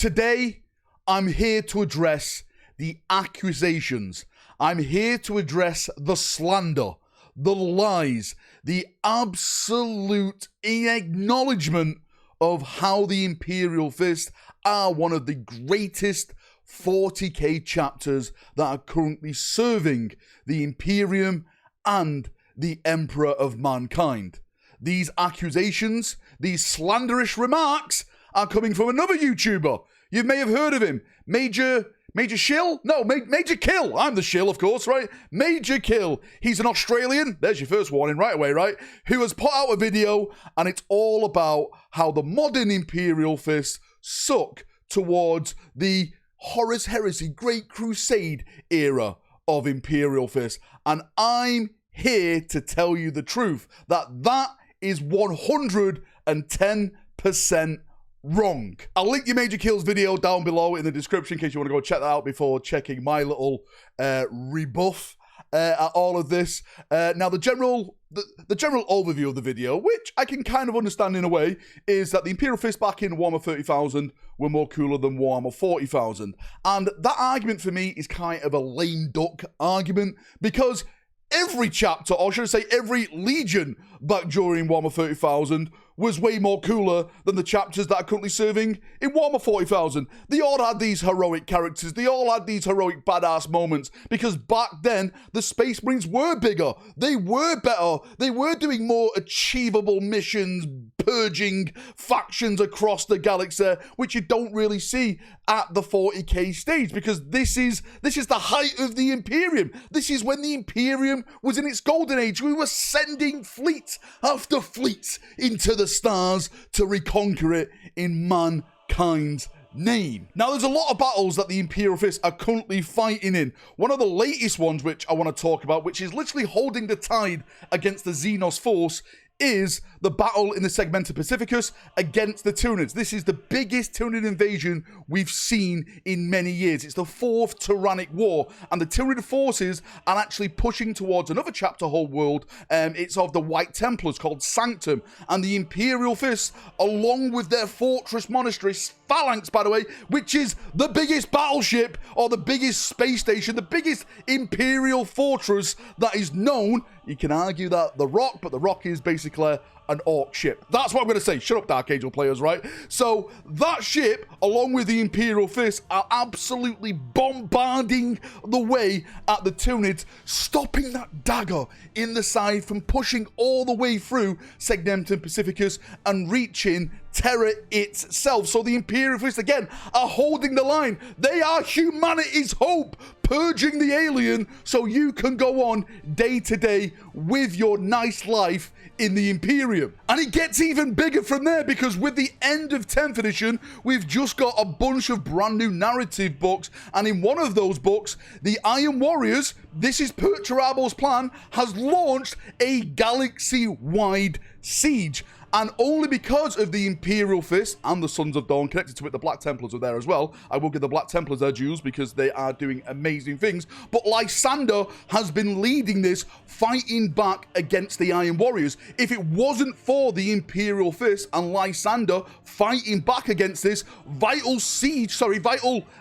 Today, I'm here to address the accusations. I'm here to address the slander, the lies, the absolute acknowledgement of how the Imperial Fists are one of the greatest 40k chapters that are currently serving the Imperium and the Emperor of Mankind. These accusations, these slanderish remarks are coming from another YouTuber. You may have heard of him, Major Shill? No, Major Kill. I'm the Shill, of course, right? Major Kill. He's an Australian, there's your first warning right away, right? Who has put out a video, and it's all about how the modern Imperial Fists suck towards the Horus Heresy, Great Crusade era of Imperial Fists. And I'm here to tell you the truth, that is 110% wrong. I'll link your Major Kill's video down below in the description in case you want to go check that out before checking my little rebuff at all of this. Now, the general overview of the video, which I can kind of understand in a way, is that the Imperial Fists back in Warhammer 30,000 were more cooler than Warhammer 40,000. And that argument for me is kind of a lame duck argument, because every chapter, or should I say every legion back during Warhammer 30,000 was way more cooler than the chapters that are currently serving in Warhammer 40,000. They all had these heroic characters. They all had these heroic badass moments, because back then the Space Marines were bigger. They were better. They were doing more achievable missions, purging factions across the galaxy, which you don't really see at the 40k stage, because this is the height of the Imperium. This is when the Imperium was in its golden age. We were sending fleet after fleet into the stars to reconquer it in mankind's name. Now, there's a lot of battles that the Imperial Fists are currently fighting in. One of the latest ones which I want to talk about, which is literally holding the tide against the Xenos force, is the battle in the Segmenta Pacificus against the Tyranids. This is the biggest Tyranid invasion we've seen in many years. It's the 4th Tyrannic War, and the Tyranid forces are actually pushing towards another chapter whole world. It's of the White Templars called Sanctum, and the Imperial Fists, along with their fortress monastery, Phalanx, by the way, which is the biggest battleship or the biggest space station, the biggest Imperial fortress that is known. You can argue that the Rock, but the Rock is basically an orc ship. That's what I'm going to say. Shut up, Dark Angel players, right? So that ship, along with the Imperial Fists, are absolutely bombarding the way at the Tyranids, stopping that dagger in the side from pushing all the way through Segmentum Pacificus and reaching Terra itself. So the Imperial Fists, again, are holding the line. They are humanity's hope, purging the alien so you can go on day to day with your nice life in the Imperium. And it gets even bigger from there, because with the end of 10th edition, we've just got a bunch of brand new narrative books, and in one of those books, the Iron Warriors, this is Perturabo's plan, has launched a galaxy-wide siege. And only because of the Imperial Fist and the Sons of Dawn connected to it, the Black Templars are there as well. I will give the Black Templars their dues because they are doing amazing things. But Lysander has been leading this, fighting back against the Iron Warriors. If it wasn't for the Imperial Fist and Lysander fighting back against this, vital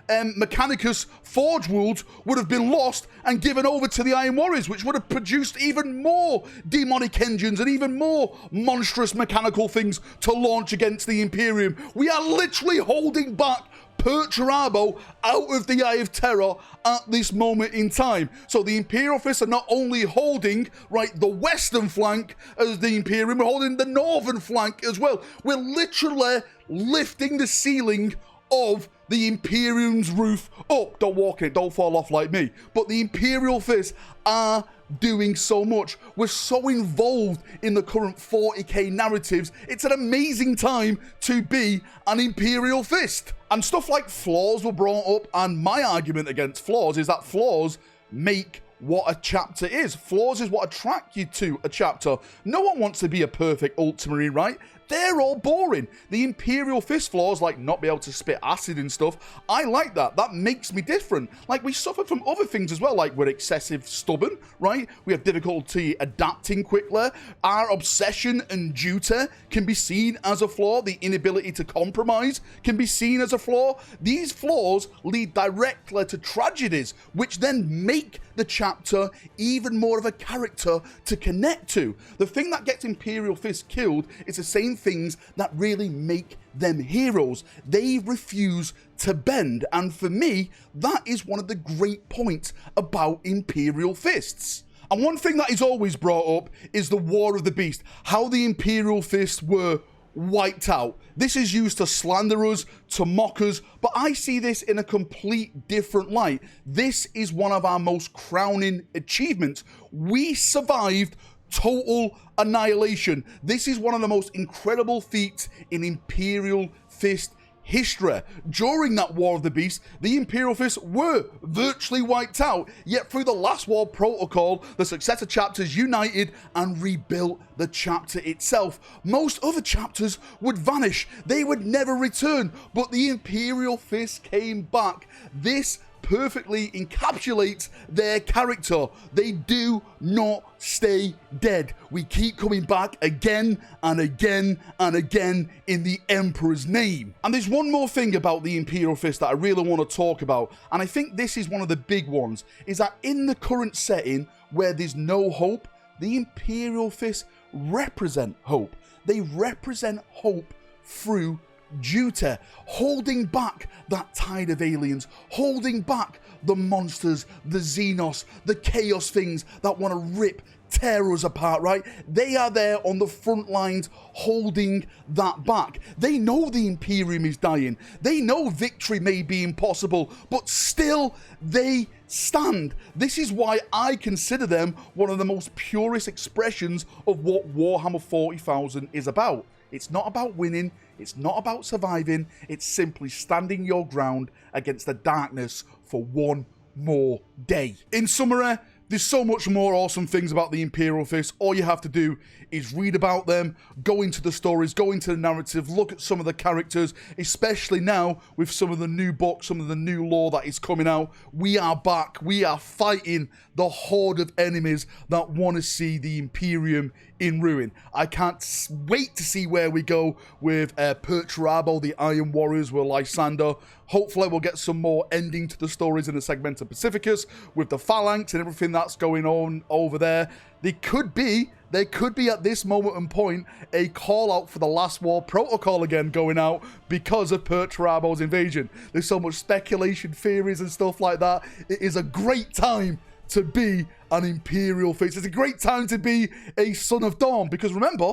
Mechanicus Forge Worlds would have been lost and given over to the Iron Warriors, which would have produced even more demonic engines and even more monstrous mechanical things to launch against the Imperium. We are literally holding back Perturabo out of the Eye of Terror at this moment in time. So the Imperial Fists are not only holding, right, the western flank as the Imperium, we're holding the northern flank as well. We're literally lifting the ceiling of the Imperium's roof up. Don't walk it, don't fall off like me. But the Imperial Fists are doing so much. We're so involved in the current 40k narratives. It's an amazing time to be an Imperial Fist. And stuff like flaws were brought up, and my argument against flaws is that flaws make what a chapter is. Flaws is what attract you to a chapter. No one wants to be a perfect ultimately, right? they're all boring. The Imperial Fist flaws, like not be able to spit acid and stuff, I like that. That makes me different. Like, we suffer from other things as well, like we're excessive stubborn, right? We have difficulty adapting quickly. Our obsession and duty can be seen as a flaw. The inability to compromise can be seen as a flaw. These flaws lead directly to tragedies, which then make the chapter even more of a character to connect to. The thing that gets Imperial Fists killed is the same things that really make them heroes. They refuse to bend, and for me, that is one of the great points about Imperial Fists. And one thing that is always brought up is the War of the Beast, how the Imperial Fists were wiped out. This is used to slander us, to mock us, but I see this in a complete different light. This is one of our most crowning achievements. We survived total annihilation. This is one of the most incredible feats in Imperial Fist history. During that War of the Beast, the Imperial Fists were virtually wiped out, yet through the Last War Protocol, the successor chapters united and rebuilt the chapter itself. Most other chapters would vanish. They would never return, but the Imperial Fists came back. This perfectly encapsulates their character. They do not stay dead. We keep coming back again and again and again in the Emperor's name. And there's one more thing about the Imperial Fist that I really want to talk about, and I think this is one of the big ones, is that in the current setting where there's no hope, the Imperial Fists represent hope. They represent hope through duty, holding back that tide of aliens, holding back the monsters, the Xenos, the chaos things that want to rip, tear us apart, right? They are there on the front lines holding that back. They know the Imperium is dying. They know victory may be impossible, but still they stand. This is why I consider them one of the most purest expressions of what Warhammer 40,000 is about. It's not about winning. It's not about surviving. It's simply standing your ground against the darkness for one more day. In summary, there's so much more awesome things about the Imperial Fist. All you have to do is read about them, go into the stories, go into the narrative, look at some of the characters, especially now with some of the new books, some of the new lore that is coming out. We are back. We are fighting the horde of enemies that want to see the Imperium in ruin. I can't wait to see where we go with Perturabo, the Iron Warriors, with Lysander. Hopefully we'll get some more ending to the stories in the Segmenta Pacificus with the Phalanx and everything that's going on over there. There could be at this moment and point a call out for the Last War Protocol again going out because of Perturabo's invasion. There's so much speculation, theories and stuff like that. It is a great time to be an Imperial Fist. It's a great time to be a Son of Dawn, because remember,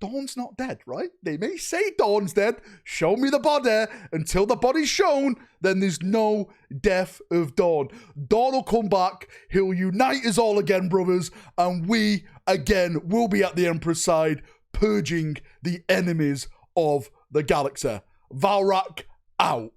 Dawn's not dead, right? They may say Dawn's dead, show me the body. Until the body's shown, then there's no death of Dawn. Dawn will come back, he'll unite us all again, brothers, and we, again, will be at the Emperor's side, purging the enemies of the galaxy. Valrak out.